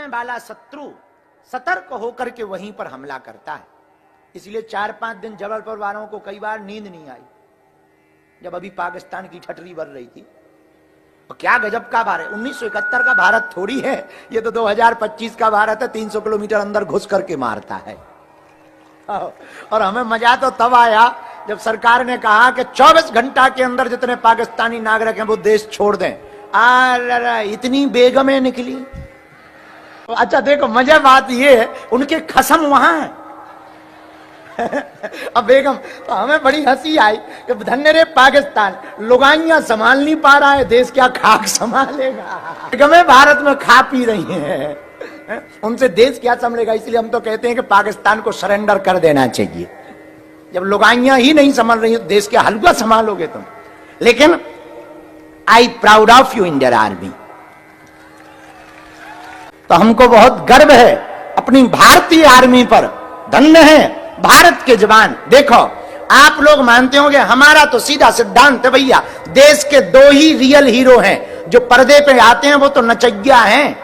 सामने वाला शत्रु सतर्क होकर के वहीं पर हमला करता है। इसलिए 4-5 दिन जबलपुर वालों को कई बार नींद नहीं आई जब अभी पाकिस्तान की ठटरी बढ़ रही थी। और क्या गजब का भारत, 1971 का भारत थोड़ी है, ये तो 2025 का भारत है। 300 किलोमीटर अंदर घुस करके मारता है। और हमें मजा तो तब आया जब सरकार ने कहा कि 24 घंटा के अंदर जितने पाकिस्तानी नागरिक हैं वो देश छोड़ दें। इतनी बेगमें निकली। अच्छा देखो मजा बात ये है, उनके खसम वहां है। अब बेगम, तो हमें बड़ी हंसी आई कि धन्य रे पाकिस्तान, लुगाइयां संभाल नहीं पा रहा है देश, क्या खाक संभालेगा। बेगमें भारत में खा पी रही हैं, उनसे देश क्या संभलेगा। इसलिए हम तो कहते हैं कि पाकिस्तान को सरेंडर कर देना चाहिए। जब लुगाइयां ही नहीं संभाल रही तो देश क्या हलवा संभालोगे तुम। लेकिन I proud of you Indian army. तो हमको बहुत गर्व है अपनी भारतीय आर्मी पर। धन्य है भारत के जवान। देखो आप लोग मानते होंगे, हमारा तो सीधा सिद्धांत है भैया, देश के 2 ही रियल हीरो हैं जो पर्दे पे आते हैं, वो तो नचैया हैं।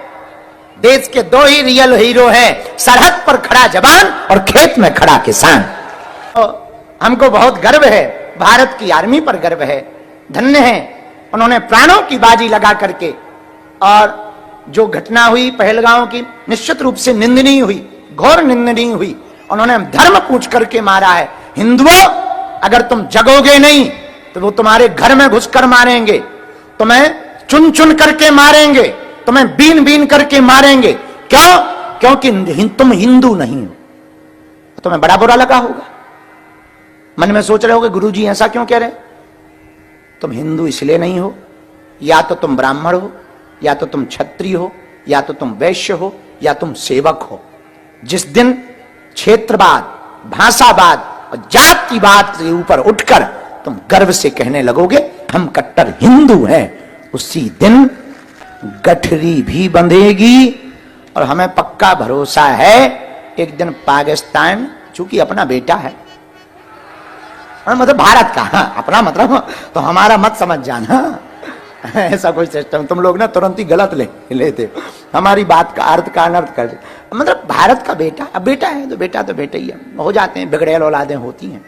देश के 2 ही रियल हीरो हैं, सरहद पर खड़ा जवान और खेत में खड़ा किसान। तो हमको बहुत गर्व है, भारत की आर्मी पर गर्व है। धन्य है, उन्होंने प्राणों की बाजी लगा करके। और जो घटना हुई पहलगांव की, निश्चित रूप से निंदनीय हुई, घोर निंदनीय हुई। उन्होंने धर्म पूछ करके मारा है। हिंदुओं, अगर तुम जगोगे नहीं तो वो तुम्हारे घर में घुसकर मारेंगे, तुम्हें चुन चुन करके मारेंगे, तुम्हें बीन बीन करके मारेंगे। क्यों? क्योंकि तुम हिंदू नहीं हो। तुम्हें बड़ा बुरा लगा होगा, मन में सोच रहे होगे गुरुजी ऐसा क्यों कह रहे। तुम हिंदू इसलिए नहीं हो, या तो तुम ब्राह्मण हो, या तो तुम क्षत्रिय हो, या तो तुम वैश्य हो, या तुम सेवक हो। जिस दिन क्षेत्रवाद, भाषावाद और जातिवाद के ऊपर उठकर तुम गर्व से कहने लगोगे हम कट्टर हिंदू हैं, उसी दिन गठरी भी बंधेगी। और हमें पक्का भरोसा है एक दिन पाकिस्तान, चूंकि अपना बेटा है, मतलब भारत का, हाँ अपना मतलब, तो हमारा मत समझ जाना ऐसा कोई सिस्टम तुम लोग ना तुरंत ही गलत लेते हो। हमारी बात का अर्थ का अनर्थ कर, मतलब भारत का बेटा, अब बेटा है तो बेटा ही है। हो जाते हैं बिगड़ेल औलादें होती हैं।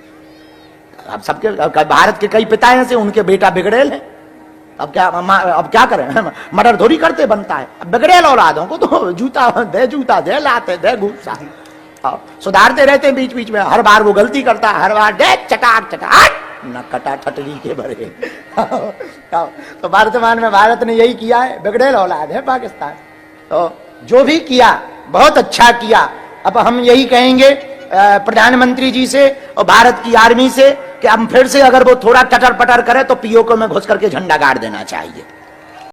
अब सबके भारत के कई पिता ऐसे उनके बेटा बिगड़ेल है। अब क्या करें, मर्डर थोड़ी करते बनता है। अब बिगड़ेल औलादों को तो जूता दे लाते दे घूसा, सुधारते रहते हैं बीच बीच में। हर बार वो गलती करता है, हर बार दे चटाक न कटा ठटरी के भरे। तो वर्तमान में भारत ने यही किया है, बिगड़ेल औलाद है पाकिस्तान। तो जो भी किया बहुत अच्छा किया। अब हम यही कहेंगे प्रधानमंत्री जी से और भारत की आर्मी से कि हम फिर से अगर वो थोड़ा टटर पटर करे तो पीओके में घुस करके झंडा गाड़ देना चाहिए।